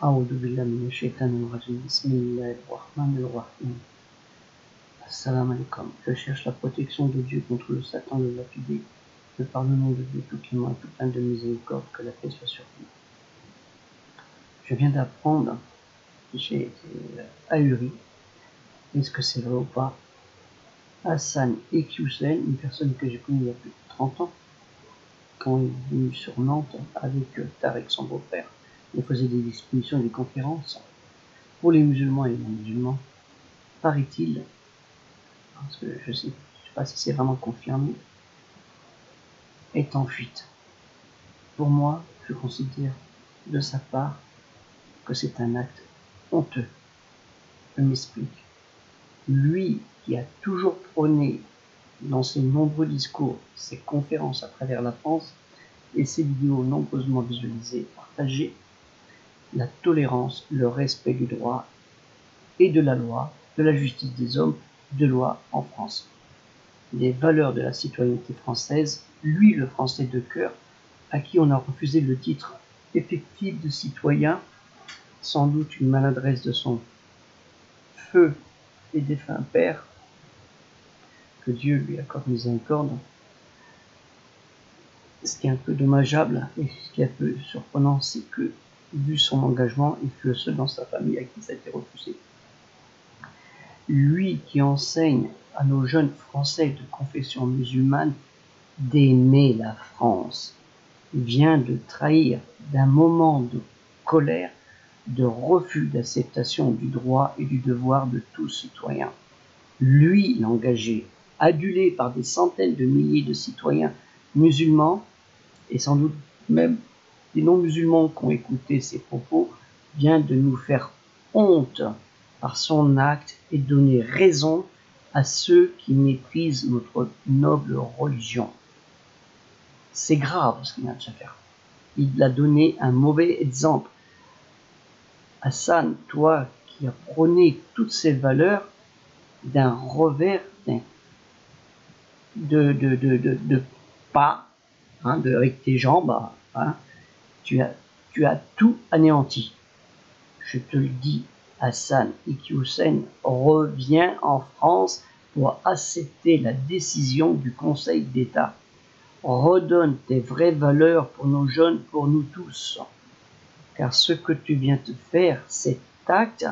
أعوذ بالله من الشيطان الرجيم بسم الله الرحمن الرحيم. Assalamu alaikum. Je cherche la protection de Dieu contre le Satan, le lapidé. Je parle au nom de Dieu tout clément et tout plein de miséricorde, que la paix soit sur vous. Je viens d'apprendre, j'ai été ahuri. Est-ce que c'est vrai ou pas? Hassan Ekyoussen, une personne que j'ai connue il y a plus de 30 ans, quand il est venu sur Nantes avec Tarek, son beau-père, on faisait des expositions et des conférences pour les musulmans et les non-musulmans, paraît-il, parce que je ne sais pas si c'est vraiment confirmé, est en fuite. Pour moi, je considère de sa part que c'est un acte honteux. Je m'explique. Lui qui a toujours prôné dans ses nombreux discours, ses conférences à travers la France et ses vidéos nombreusement visualisées, partagées, la tolérance, le respect du droit et de la loi, de la justice des hommes, de loi en France. Les valeurs de la citoyenneté française, lui le français de cœur, à qui on a refusé le titre effectif de citoyen, sans doute une maladresse de son feu et défunt père, que Dieu lui accorde miséricorde. Ce qui est un peu dommageable et ce qui est un peu surprenant, c'est que, vu son engagement, il fut le seul dans sa famille à qui ça a été refusé. Lui qui enseigne à nos jeunes Français de confession musulmane d'aimer la France, vient de trahir d'un moment de colère, de refus d'acceptation du droit et du devoir de tout citoyen. Lui, l'engagé, adulé par des centaines de milliers de citoyens musulmans, et sans doute même des non-musulmans qui ont écouté ses propos, vient de nous faire honte par son acte et donner raison à ceux qui méprisent notre noble religion. C'est grave ce qu'il vient de se faire. Il a donné un mauvais exemple. Hassan, toi qui as prôné toutes ces valeurs, d'un revers, de pas, avec tes jambes, tu as tout anéanti. Je te le dis, Hassan Ekyoussen, reviens en France pour accepter la décision du Conseil d'État. Redonne tes vraies valeurs pour nos jeunes, pour nous tous. Car ce que tu viens de faire, cet acte,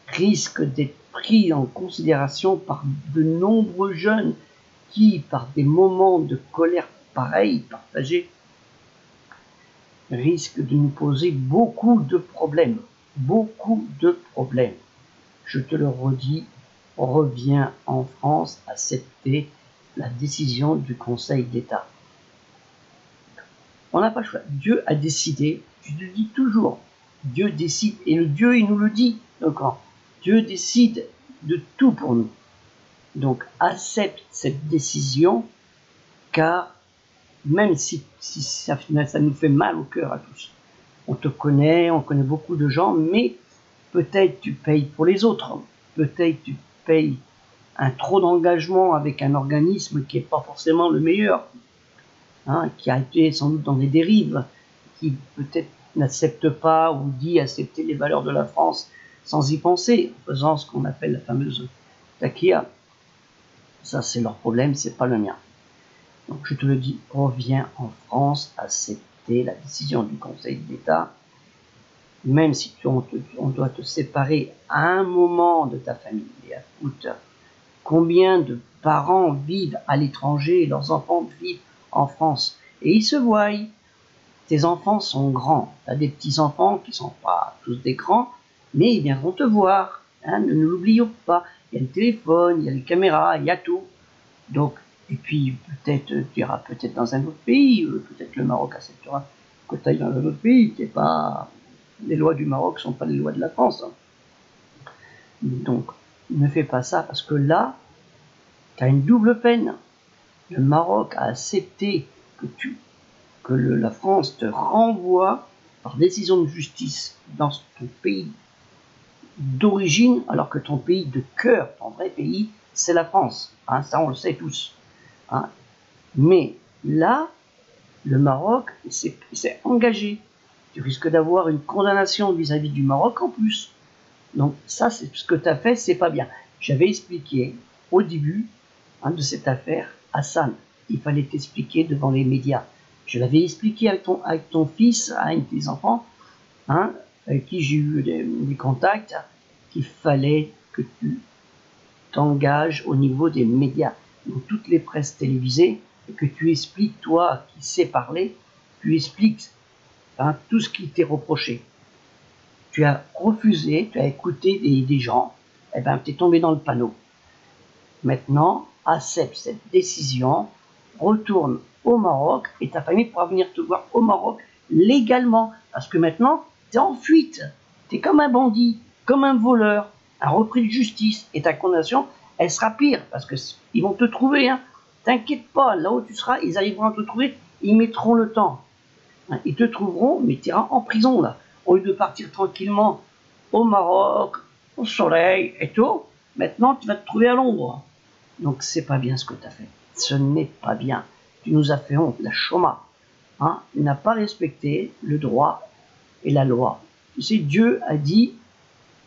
risque d'être pris en considération par de nombreux jeunes qui, par des moments de colère pareils, partagés, risquent de nous poser beaucoup de problèmes. Beaucoup de problèmes. Je te le redis, reviens en France, accepter la décision du Conseil d'État. On n'a pas le choix. Dieu a décidé, je te le dis toujours, Dieu décide, et le Dieu, il nous le dit. Donc, Dieu décide de tout pour nous. Donc, accepte cette décision, car même si ça nous fait mal au cœur à tous, on te connaît, on connaît beaucoup de gens, mais peut-être tu payes pour les autres, peut-être tu payes un trop d'engagement avec un organisme qui n'est pas forcément le meilleur, qui a été sans doute dans des dérives, qui peut-être n'accepte pas ou dit accepter les valeurs de la France sans y penser, en faisant ce qu'on appelle la fameuse takia. Ça, c'est leur problème, c'est pas le mien. Donc, je te le dis, reviens en France, accepter la décision du Conseil d'État, même si on doit te séparer à un moment de ta famille. Et écoute, combien de parents vivent à l'étranger et leurs enfants vivent en France, et ils se voient. Tes enfants sont grands, tu as des petits-enfants qui ne sont pas tous des grands, mais ils viendront te voir, ne l'oublions pas. Il y a le téléphone, il y a les caméras, il y a tout. Donc, et puis peut-être tu iras peut-être dans un autre pays, peut-être le Maroc acceptera que tu ailles dans un autre pays, qui est pas... Les lois du Maroc ne sont pas les lois de la France. Donc, ne fais pas ça, parce que là, tu as une double peine. Le Maroc a accepté que la France te renvoie par décision de justice dans ton pays d'origine, alors que ton pays de cœur, ton vrai pays, c'est la France. Ça, on le sait tous. Mais là, le Maroc s'est engagé. Tu risques d'avoir une condamnation vis-à-vis du Maroc en plus. Donc ça, c'est ce que tu as fait, c'est pas bien. J'avais expliqué au début de cette affaire, Hassan, il fallait t'expliquer devant les médias. Je l'avais expliqué avec ton fils, un de tes enfants, avec qui j'ai eu des contacts, qu'il fallait que tu t'engages au niveau des médias, dans toutes les presses télévisées, et que tu expliques, toi qui sais parler, tu expliques tout ce qui t'est reproché. Tu as refusé, tu as écouté des gens, et ben tu es tombé dans le panneau. Maintenant, accepte cette décision, retourne au Maroc et ta famille pourra venir te voir au Maroc légalement. Parce que maintenant, tu es en fuite. Tu es comme un bandit, comme un voleur, un repris de justice. Et ta condamnation, elle sera pire parce qu'ils vont te trouver. T'inquiète pas, là où tu seras, ils arriveront à te trouver, ils mettront le temps. Ils te trouveront, mais tu iras en prison là. Au lieu de partir tranquillement au Maroc, au soleil et tout, maintenant tu vas te trouver à l'ombre. Donc c'est pas bien ce que tu as fait. Ce n'est pas bien. Tu nous as fait honte, la chôma. Tu n'as pas respecté le droit et la loi. Tu sais, Dieu a dit,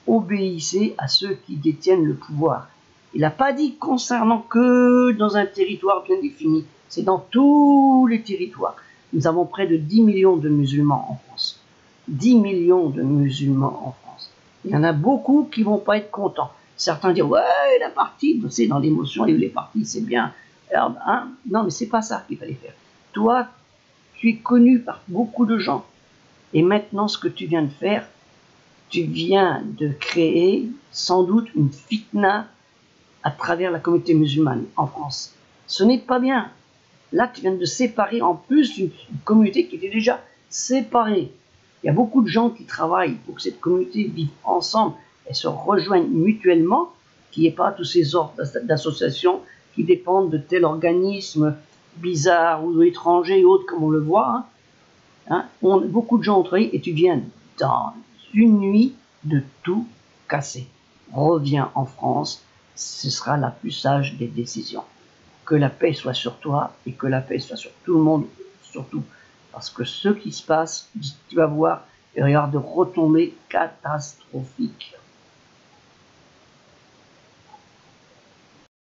obéissez à ceux qui détiennent le pouvoir. Il n'a pas dit concernant que dans un territoire bien défini. C'est dans tous les territoires. Nous avons près de 10 millions de musulmans en France. 10 millions de musulmans en France. Il y en a beaucoup qui ne vont pas être contents. Certains disent, ouais, la partie, tu sais, dans l'émotion, les parties, c'est bien. Alors, non, mais c'est pas ça qu'il fallait faire. Toi, tu es connu par beaucoup de gens. Et maintenant, ce que tu viens de faire, tu viens de créer sans doute une fitna à travers la communauté musulmane en France. Ce n'est pas bien. Là, tu viens de séparer en plus une communauté qui était déjà séparée. Il y a beaucoup de gens qui travaillent pour que cette communauté vive ensemble et se rejoignent mutuellement, qu'il n'y ait pas tous ces ordres d'associations qui dépendent de tel organisme bizarre ou étranger et autres, comme on le voit. Beaucoup de gens ont travaillé et tu viens dans une nuit de tout casser. Reviens en France, ce sera la plus sage des décisions. Que la paix soit sur toi et que la paix soit sur tout le monde, surtout. Parce que ce qui se passe, tu vas voir, il y aura de retombées catastrophiques.